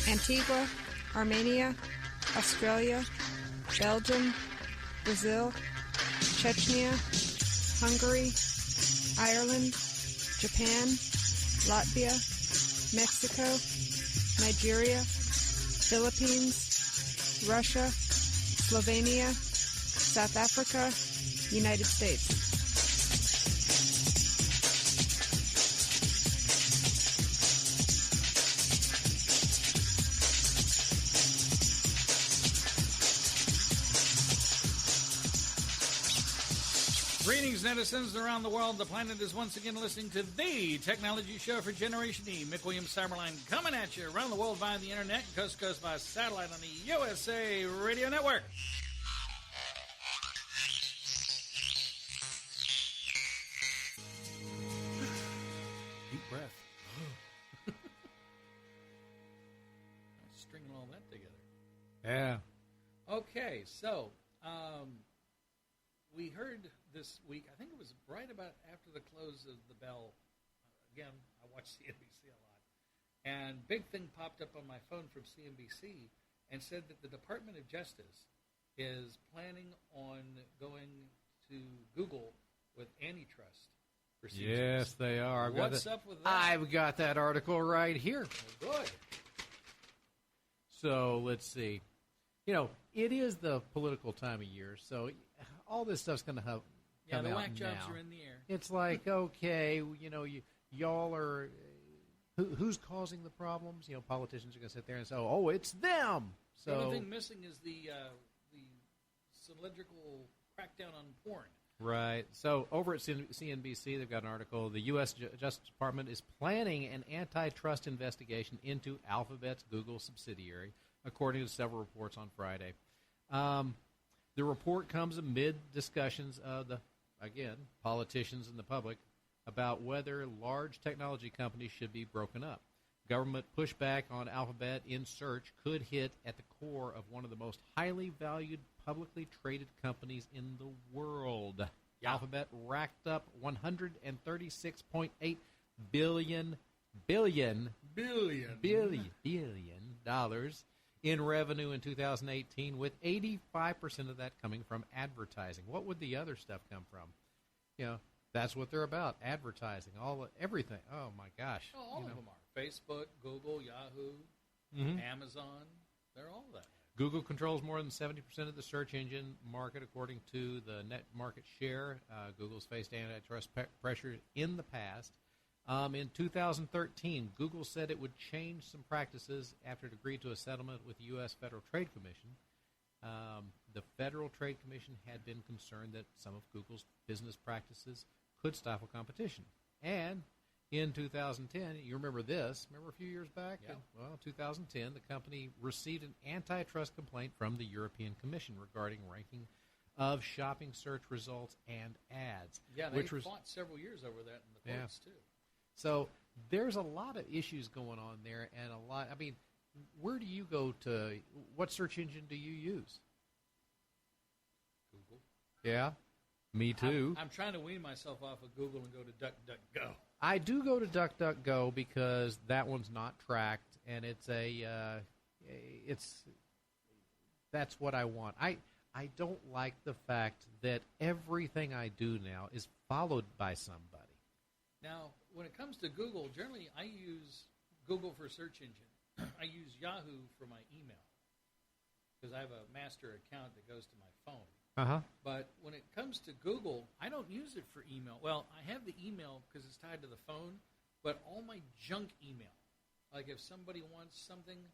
Antigua, Armenia, Australia, Belgium, Brazil, Chechnya, Hungary, Ireland, Japan, Latvia, Mexico, Nigeria, Philippines, Russia, Slovenia, South Africa, United States. Greetings, netizens around the world. The planet is once again listening to the technology show for Generation E. Mick Williams Cyberline coming at you around the world via the internet, coast to coast by satellite on the USA Radio Network. Deep breath. Stringing all that together. Yeah. Okay, so we heard this week, I think it was right about after the close of the bell. Again, I watch CNBC a lot. And big thing popped up on my phone from CNBC and said that the Department of Justice is planning on going to Google with antitrust procedures. Yes, they are. What's up with that? I've got that article right here. Well, good. So let's see. You know, it is the political time of year, so all this stuff's going to have Yeah, come the out whack jobs now. are in the air. It's like, okay, you know, y'all are who's causing the problems? You know, politicians are going to sit there and say, "Oh, it's them." So The only thing missing is the cylindrical crackdown on porn. right. So over at CNBC, they've got an article. The U.S. Justice Department is planning an antitrust investigation into Alphabet's Google subsidiary, according to several reports on Friday. The report comes amid discussions of the, again, politicians and the public about whether large technology companies should be broken up. Government pushback on Alphabet in search could hit at the core of one of the most highly valued publicly traded companies in the world. Yeah. Alphabet racked up $136.8 billion dollars in revenue in 2018, with 85% of that coming from advertising. What would the other stuff come from? You know, that's what they're about, advertising, everything. Oh, my gosh. Oh, all of them are. Facebook, Google, Yahoo, Amazon, they're all that. Google controls more than 70% of the search engine market, according to the net market share. Google's faced antitrust pressure in the past. In 2013, Google said it would change some practices after it agreed to a settlement with the U.S. Federal Trade Commission. The Federal Trade Commission had been concerned that some of Google's business practices could stifle competition. And in 2010, you remember this, remember a few years back? Yeah. Well, 2010, the company received an antitrust complaint from the European Commission regarding ranking of shopping search results and ads. Yeah, they fought several years over that in the courts, too. So there's a lot of issues going on there, and a lot. I mean, where do you go to? What search engine do you use? Google. Yeah, me too. I'm trying to wean myself off of Google and go to DuckDuckGo. I do go to DuckDuckGo because that one's not tracked, and that's what I want. I don't like the fact that everything I do now is followed by somebody. Now, when it comes to Google, generally I use Google for search engine. I use Yahoo for my email because I have a master account that goes to my phone. But when it comes to Google, I don't use it for email. Well, I have the email because it's tied to the phone, but all my junk email, like if somebody wants something,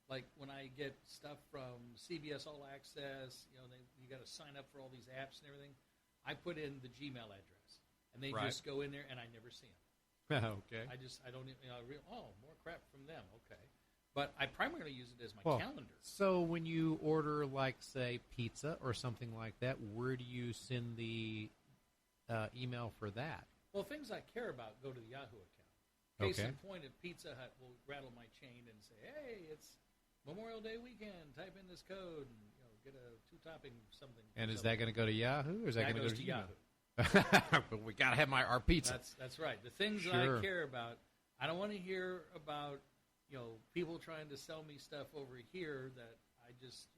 like when I get stuff from CBS All Access, you know, you got to sign up for all these apps and everything, I put in the Gmail address. And they just go in there, and I never see them. Okay. I don't, more crap from them. Okay. But I primarily use it as my calendar. So when you order, like, say, pizza or something like that, where do you send the email for that? Well, things I care about go to the Yahoo account. Case in point, if Pizza Hut will rattle my chain and say, hey, it's Memorial Day weekend, type in this code and get a two-topping something. And is that going to go to Yahoo, or is that going to go to Yahoo? But we got to have our pizza. That's right. The things that I care about, I don't want to hear about people trying to sell me stuff over here that I just,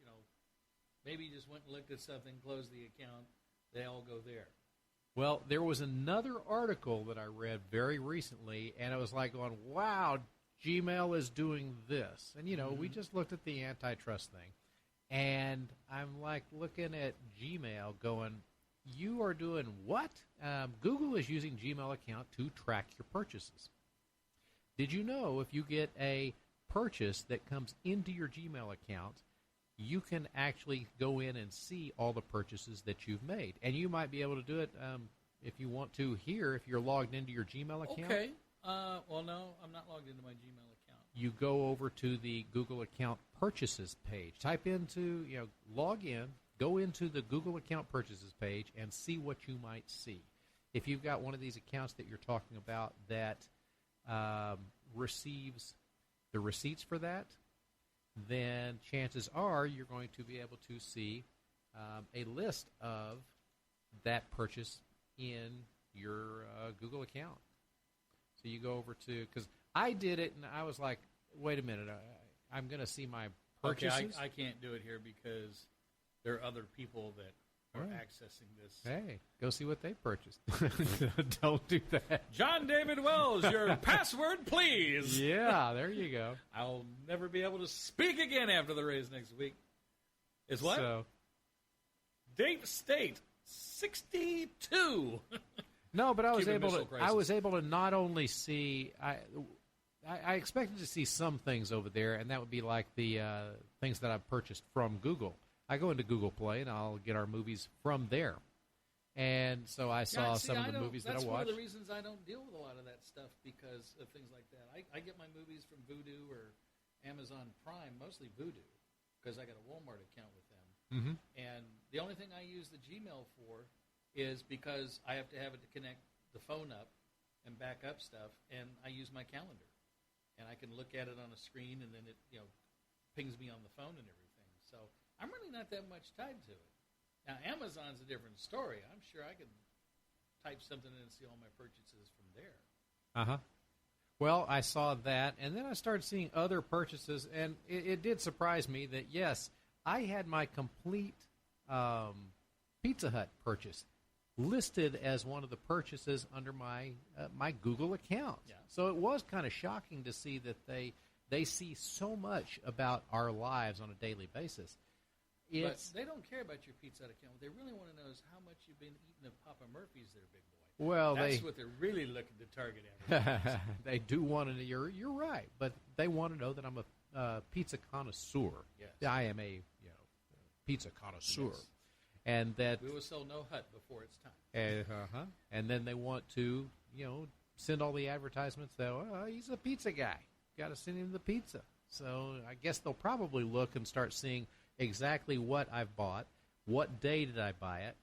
maybe just went and looked at something, closed the account, they all go there. Well, there was another article that I read very recently, and it was like going, wow, Gmail is doing this. And, we just looked at the antitrust thing, and I'm like looking at Gmail going, you are doing what? Google is using Gmail account to track your purchases. Did you know if you get a purchase that comes into your Gmail account, you can actually go in and see all the purchases that you've made? And you might be able to do it if you want to here, if you're logged into your Gmail account. Okay. Well, no, I'm not logged into my Gmail account. You go over to the Google account purchases page. Type into, log in, go into the Google account purchases page, and see what you might see. If you've got one of these accounts that you're talking about that receives the receipts for that, then chances are you're going to be able to see a list of that purchase in your Google account. So you go over to, because I did it, and I was like, wait a minute, I'm going to see my purchases. Okay, I can't do it here because there are other people that are accessing this. Hey, go see what they purchased. Don't do that. John David Wells, your password, please. Yeah, there you go. I'll never be able to speak again after the Rays next week. Is what? So, Dave State, 62. No, but I was able to not only see I expected to see some things over there, and that would be like the things that I've purchased from Google. I go into Google Play, and I'll get our movies from there. And so I saw some of the movies that I watched. That's one of the reasons I don't deal with a lot of that stuff, because of things like that. I get my movies from Vudu or Amazon Prime, mostly Vudu, because I got a Walmart account with them. Mm-hmm. And the only thing I use the Gmail for is because I have to have it to connect the phone up and back up stuff, and I use my calendar. And I can look at it on a screen, and then it pings me on the phone and everything. So I'm really not that much tied to it. Now, Amazon's a different story. I'm sure I could type something in and see all my purchases from there. Uh-huh. Well, I saw that, and then I started seeing other purchases, and it did surprise me that, yes, I had my complete Pizza Hut purchase listed as one of the purchases under my my Google account. Yeah. So it was kind of shocking to see that they see so much about our lives on a daily basis. But they don't care about your Pizza Hut account. What they really want to know is how much you've been eating of Papa Murphy's there, big boy. Well, that's what they're really looking to target at. They do want to know. You're right, but they want to know that I'm a pizza connoisseur. Yes. I am a pizza connoisseur. Yes. And that we will sell no hut before it's time. And then they want to, send all the advertisements that, he's a pizza guy. Got to send him the pizza. So I guess they'll probably look and start seeing exactly what I've bought, what day did I buy it,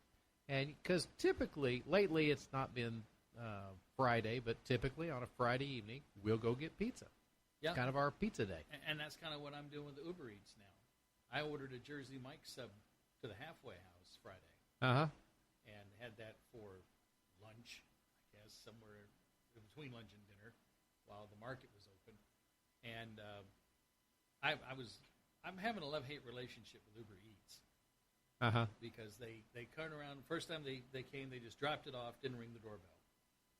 and because typically, lately it's not been Friday, but typically on a Friday evening, we'll go get pizza. Yeah. It's kind of our pizza day. And that's kind of what I'm doing with the Uber Eats now. I ordered a Jersey Mike sub to the halfway house Friday. Uh-huh. And had that for lunch, I guess, somewhere between lunch and dinner while the market was open. And I'm having a love-hate relationship with Uber Eats. Uh-huh. Because they turn around. First time they came, they just dropped it off, didn't ring the doorbell.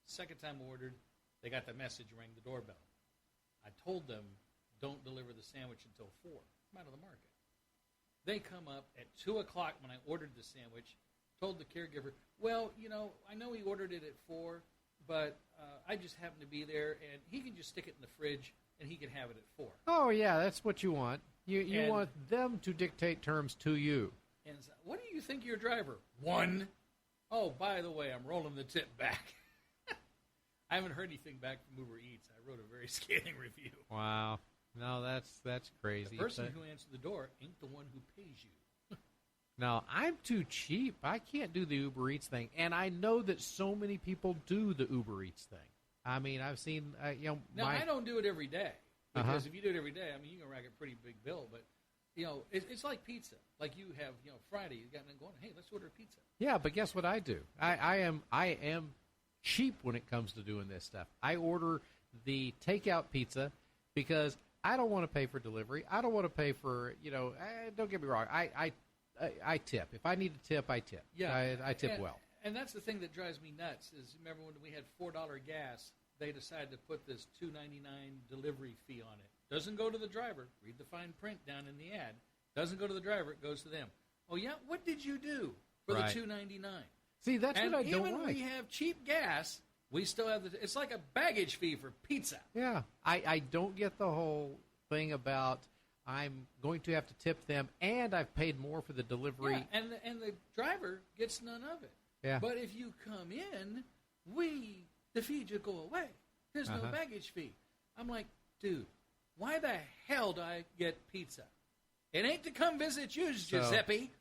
Second time ordered, they got the message, rang the doorbell. I told them, don't deliver the sandwich until 4. I'm out of the market. They come up at 2 o'clock when I ordered the sandwich, told the caregiver, well, I know he ordered it at 4, but I just happened to be there, and he can just stick it in the fridge, and he can have it at 4. Oh, yeah, that's what you want. You want them to dictate terms to you. And so, what do you think of your driver? 1. Oh, by the way, I'm rolling the tip back. I haven't heard anything back from Uber Eats. I wrote a very scathing review. Wow. No, that's crazy. The person who answered the door ain't the one who pays you. No, I'm too cheap. I can't do the Uber Eats thing. And I know that so many people do the Uber Eats thing. I mean, I've seen, Now, I don't do it every day. Because if you do it every day, you can rack a pretty big bill. But, it's like pizza. Like you have, Friday, you got going, hey, let's order pizza. Yeah, but guess what I do? I am cheap when it comes to doing this stuff. I order the takeout pizza because I don't want to pay for delivery. I don't want to pay for, don't get me wrong. I tip. If I need to tip, I tip. Yeah. I tip well. And that's the thing that drives me nuts is, remember when we had $4 gas, they decided to put this $2.99 delivery fee on it. Doesn't go to the driver. Read the fine print down in the ad. Doesn't go to the driver. It goes to them. Oh, yeah? What did you do for the $2.99? See, that's what I don't like. And even we have cheap gas, we still have it's like a baggage fee for pizza. Yeah. I don't get the whole thing about I'm going to have to tip them and I've paid more for the delivery. Yeah, and the driver gets none of it. Yeah. But if you come in, the fee just go away. There's no baggage fee. I'm like, dude, why the hell do I get pizza? It ain't to come visit you, Giuseppe.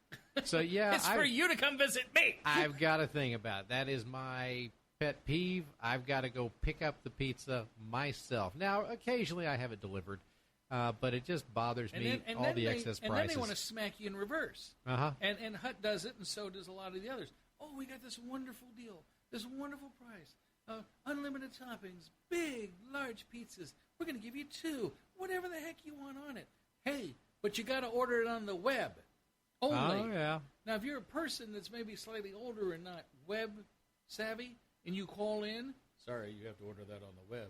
So yeah, it's for you to come visit me. I've got a thing about it. That is my pet peeve. I've got to go pick up the pizza myself. Now, occasionally I have it delivered, but it just bothers me, all the excess prices. And then they want to smack you in reverse. Uh-huh. And Hut does it, and so does a lot of the others. Oh, we got this wonderful deal, this wonderful price, unlimited toppings, big, large pizzas. We're going to give you 2, whatever the heck you want on it. Hey, but you got to order it on the web only. Oh, yeah. Now, if you're a person that's maybe slightly older and not web savvy, and you call in, sorry, you have to order that on the web.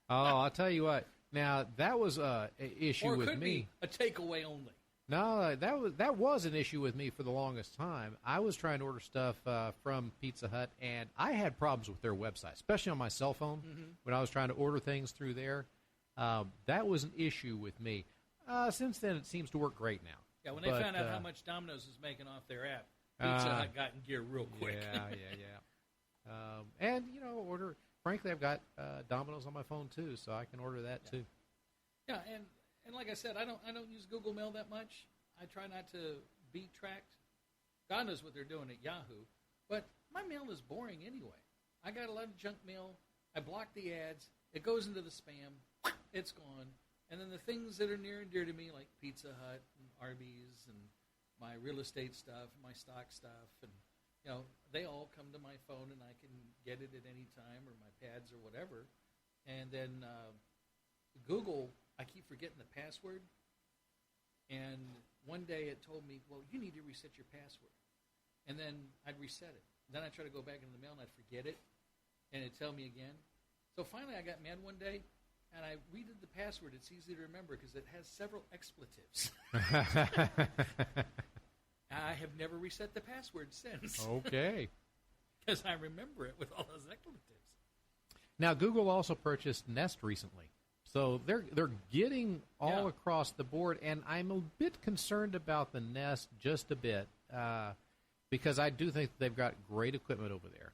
Oh, I'll tell you what. Now, that was an issue with me. Or it could be a takeaway only. No, that was an issue with me for the longest time. I was trying to order stuff from Pizza Hut, and I had problems with their website, especially on my cell phone when I was trying to order things through there. That was an issue with me. Since then, it seems to work great now. Yeah, when they found out how much Domino's is making off their app, Pizza Hut got in gear real quick. Yeah. And, frankly, I've got Domino's on my phone, too, so I can order that, too. Yeah, and like I said, I don't use Google Mail that much. I try not to be tracked. God knows what they're doing at Yahoo, but my mail is boring anyway. I got a lot of junk mail. I block the ads. It goes into the spam. It's gone. And then the things that are near and dear to me, like Pizza Hut and Arby's and my real estate stuff, my stock stuff, and they all come to my phone, and I can get it at any time, or my pads or whatever. And then Google, I keep forgetting the password. And one day it told me, well, you need to reset your password. And then I'd reset it. Then I'd try to go back into the mail, and I'd forget it. And it'd tell me again. So finally I got mad one day, and I redid the password. It's easy to remember because it has several expletives. I have never reset the password since. Okay. Because I remember it with all those expletives. Now, Google also purchased Nest recently. So they're getting all across the board, and I'm a bit concerned about the Nest just a bit because I do think they've got great equipment over there.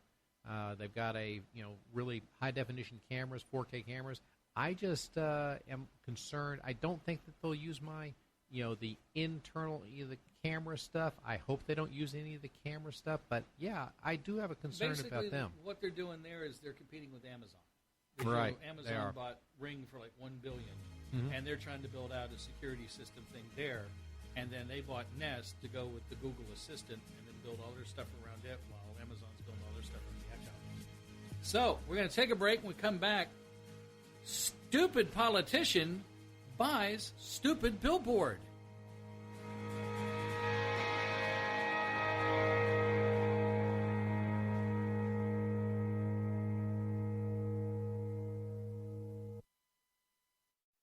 They've got really high-definition cameras, 4K cameras. I just am concerned. I don't think that they'll use the internal, the camera stuff. I hope they don't use any of the camera stuff. But, yeah, I do have a concern about them. What they're doing there is they're competing with Amazon. Right. Amazon bought Ring for like $1 billion, and they're trying to build out a security system thing there. And then they bought Nest to go with the Google Assistant and then build all their stuff around it while Amazon's building all their stuff on the edge. So we're going to take a break. When we come back, stupid politician buys stupid billboard.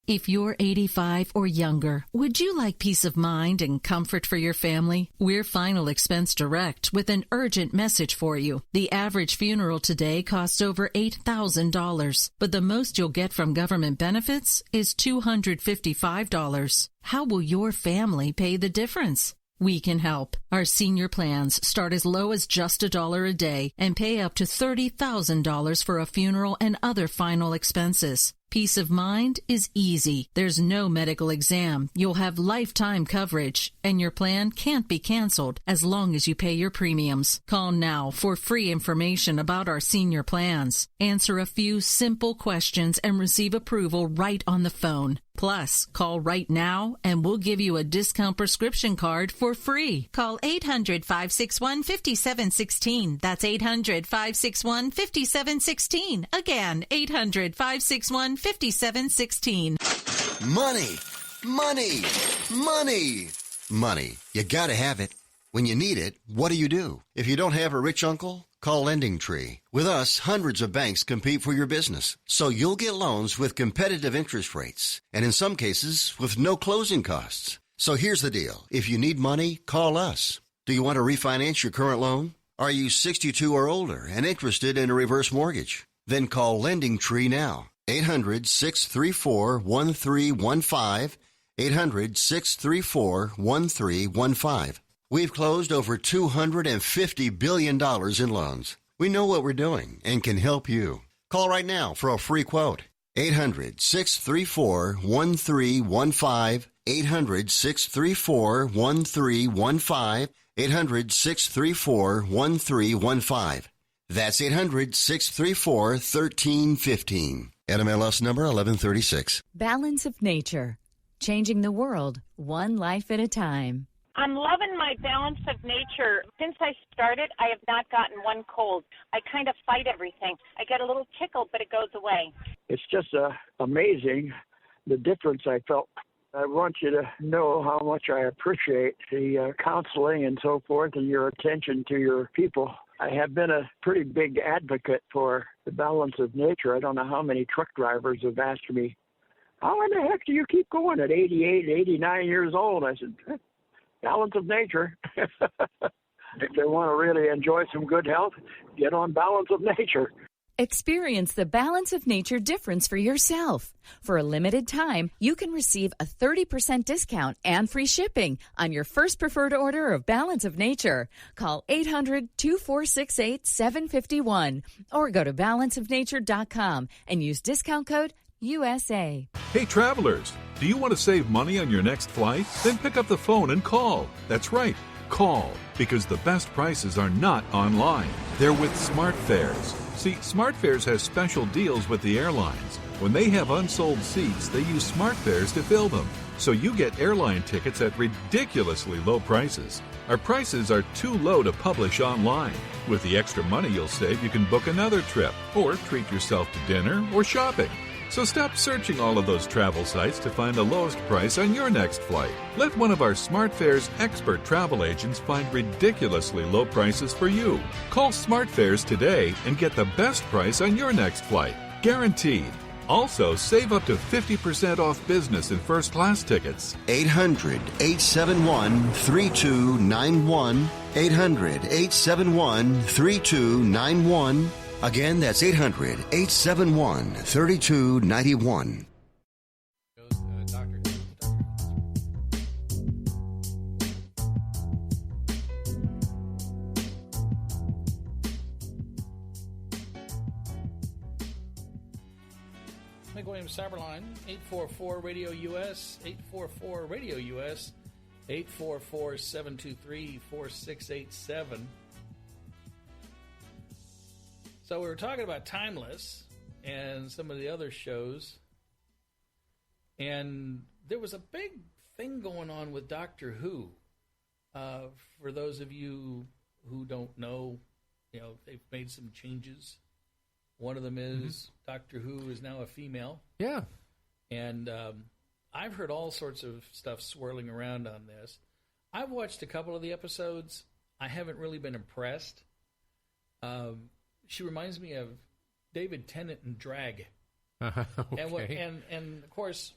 If you're 85 or younger, would you like peace of mind and comfort for your family? We're Final Expense Direct with an urgent message for you. The average funeral today costs over $8,000, but the most you'll get from government benefits is $255. How will your family pay the difference? We can help. Our senior plans start as low as just $1 a day and pay up to $30,000 for a funeral and other final expenses. Peace of mind is easy. There's no medical exam. You'll have lifetime coverage, and your plan can't be canceled as long as you pay your premiums. Call now for free information about our senior plans. Answer a few simple questions and receive approval right on the phone. Plus, call right now and we'll give you a discount prescription card for free. Call 800-561-5716. That's 800-561-5716. Again, 800-561-5716. Money. Money. Money. Money. You gotta have it. When you need it, what do? If you don't have a rich uncle, call Lending Tree. With us, hundreds of banks compete for your business, so you'll get loans with competitive interest rates, and in some cases, with no closing costs. So here's the deal. If you need money, call us. Do you want to refinance your current loan? Are you 62 or older and interested in a reverse mortgage? Then call Lending Tree now. 800-634-1315. 800-634-1315. We've closed over $250 billion in loans. We know what we're doing and can help you. Call right now for a free quote. 800-634-1315. 800-634-1315. 800-634-1315. That's 800-634-1315. NMLS number 1136. Balance of Nature. Changing the world, one life at a time. I'm loving my Balance of Nature. Since I started, I have not gotten one cold. I kind of fight everything. I get a little tickled, but it goes away. It's just amazing the difference I felt. I want you to know how much I appreciate the counseling and so forth and your attention to your people. I have been a pretty big advocate for the Balance of Nature. I don't know how many truck drivers have asked me, how in the heck do you keep going at 88, 89 years old? I said, Balance of Nature. If they want to really enjoy some good health, get on Balance of Nature. Experience the Balance of Nature difference for yourself. For a limited time, you can receive a 30% discount and free shipping on your first preferred order of Balance of Nature. Call 800-2468-751 or go to balanceofnature.com and use discount code USA. Hey travelers, do you want to save money on your next flight? Then pick up the phone and call. That's right, call, because the best prices are not online. They're with SmartFares. See, SmartFares has special deals with the airlines. When they have unsold seats, they use SmartFares to fill them. So you get airline tickets at ridiculously low prices. Our prices are too low to publish online. With the extra money you'll save, you can book another trip or treat yourself to dinner or shopping. So stop searching all of those travel sites to find the lowest price on your next flight. Let one of our SmartFares expert travel agents find ridiculously low prices for you. Call SmartFares today and get the best price on your next flight. Guaranteed. Also, save up to 50% off business and first class tickets. 800-871-3291. 800-871-3291. Again, that's 800-871-3291. Mick Williams Cyberline, 844-RADIO-US, 844-RADIO-US, 844-723-4687. So we were talking about Timeless and some of the other shows, and there was a big thing going on with Doctor Who. For those of you who don't know, they've made some changes. One of them is Doctor Who is now a female. Yeah. And I've heard all sorts of stuff swirling around on this. I've watched a couple of the episodes. I haven't really been impressed. She reminds me of David Tennant in Drag. Okay. And of course,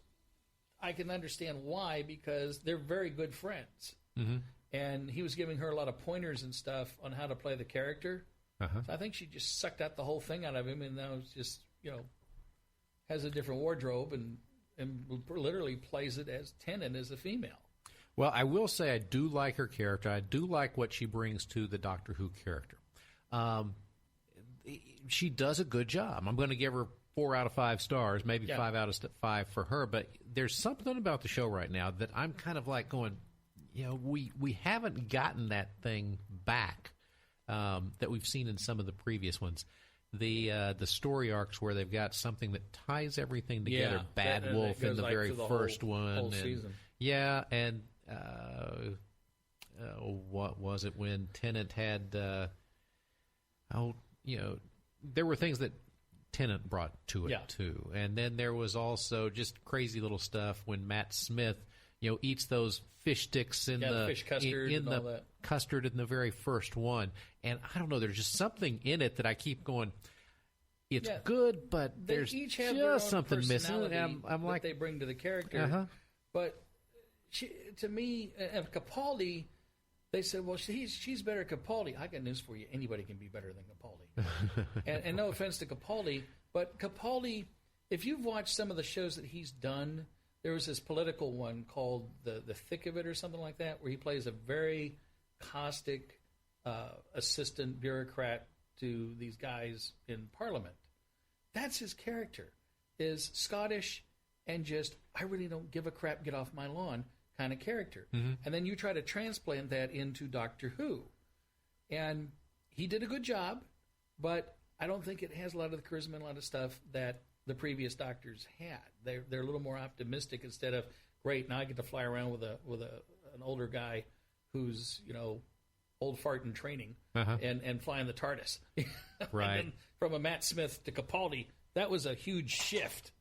I can understand why, because they're very good friends. Mm-hmm. And he was giving her a lot of pointers and stuff on how to play the character. Uh-huh. So I think she just sucked out the whole thing out of him, and now it's just, has a different wardrobe and literally plays it as Tennant as a female. Well, I will say I do like her character. I do like what she brings to the Doctor Who character. She does a good job. I'm going to give her 4 out of 5 stars, maybe 5 out of 5 for her. But there's something about the show right now that I'm kind of like going, we haven't gotten that thing back that we've seen in some of the previous ones. The story arcs where they've got something that ties everything together. Bad Wolf in the very first one. Whole season. Yeah, and what was it when Tennant had... there were things that Tennant brought to it too. And then there was also just crazy little stuff when Matt Smith, eats those fish sticks in the fish custard in and the all that. custard in the very first one. And I don't know, there's just something in it that I keep going, it's good, but there's each have just their own something missing. personality I'm like, that they bring to the character. But to me, Capaldi, they said, well, she's better at Capaldi. I got news for you. Anybody can be better than Capaldi. and no offense to Capaldi, but Capaldi, if you've watched some of the shows that he's done, there was this political one called The Thick of It or something like that, where he plays a very caustic assistant bureaucrat to these guys in Parliament. That's his character, is Scottish and just, I really don't give a crap, get off my lawn kind of character. And then you try to transplant that into Doctor Who. And he did a good job, but I don't think it has a lot of the charisma and a lot of stuff that the previous doctors had. They're a little more optimistic instead of, great, now I get to fly around with an older guy who's, old fart in training and flying the TARDIS. Right. And from a Matt Smith to Capaldi, that was a huge shift.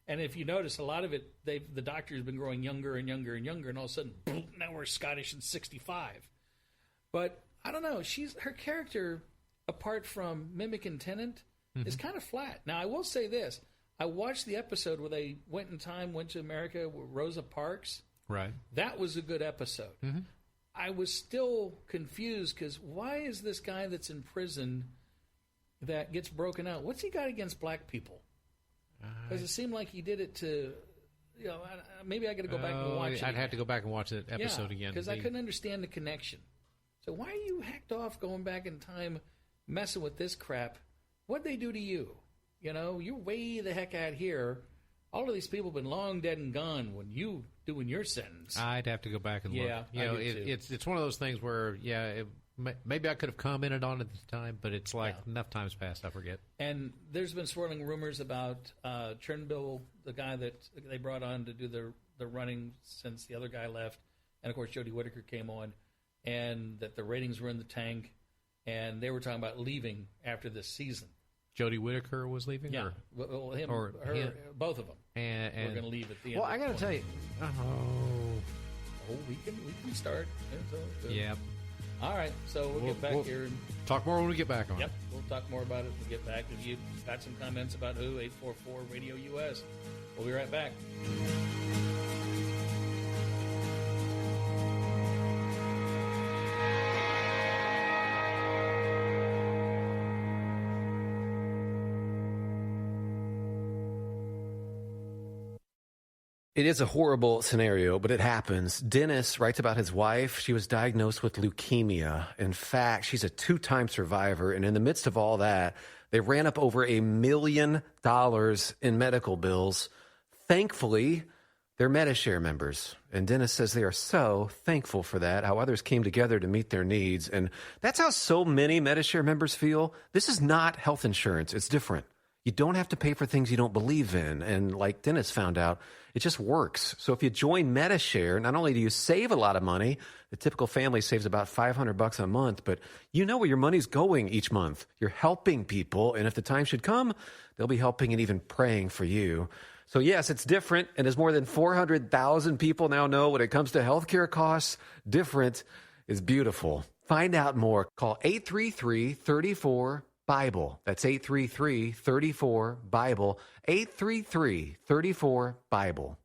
And if you notice, a lot of it, the Doctor has been growing younger and younger and younger, and all of a sudden, boom, now we're Scottish and 65. But I don't know. Her character, apart from Mick and Tennant, is kind of flat. Now, I will say this. I watched the episode where they went to America with Rosa Parks. Right. That was a good episode. I was still confused because why is this guy that's in prison that gets broken out, what's he got against black people? Because it seemed like he did it to, maybe I got to go back and watch it. I'd have to go back and watch that episode again. Because I couldn't understand the connection. So why are you hacked off going back in time messing with this crap? What'd they do to you? You're way the heck out here. All of these people have been long dead and gone when you doing your sentence. I'd have to go back and look. It's one of those things where, maybe I could have commented on it at the time, but it's like enough time's passed, I forget. And there's been swirling rumors about Chernobyl, the guy that they brought on to do the running since the other guy left, and of course Jodie Whittaker came on, and that the ratings were in the tank, and they were talking about leaving after this season. Jodie Whittaker was leaving? Yeah. Or him, or her, him. Both of them. And we're going to leave at the end. Well, I got to tell you. We can start. Yeah. All right, so we'll get back here. And talk more when we get back on. Yep, we'll talk more about it when we get back. If you've got some comments about who, 844 Radio US. We'll be right back. It is a horrible scenario, but it happens. Dennis writes about his wife. She was diagnosed with leukemia. In fact, she's a 2-time survivor. And in the midst of all that, they ran up over $1 million in medical bills. Thankfully, they're MediShare members. And Dennis says they are so thankful for that, how others came together to meet their needs. And that's how so many MediShare members feel. This is not health insurance. It's different. You don't have to pay for things you don't believe in. And like Dennis found out, it just works. So if you join MediShare, not only do you save a lot of money, the typical family saves about $500 a month, but you know where your money's going each month. You're helping people, and if the time should come, they'll be helping and even praying for you. So yes, it's different, and as more than 400,000 people now know when it comes to healthcare costs, different is beautiful. Find out more. Call 833-34-BIBLE. That's 833-34-BIBLE. 833-34-BIBLE.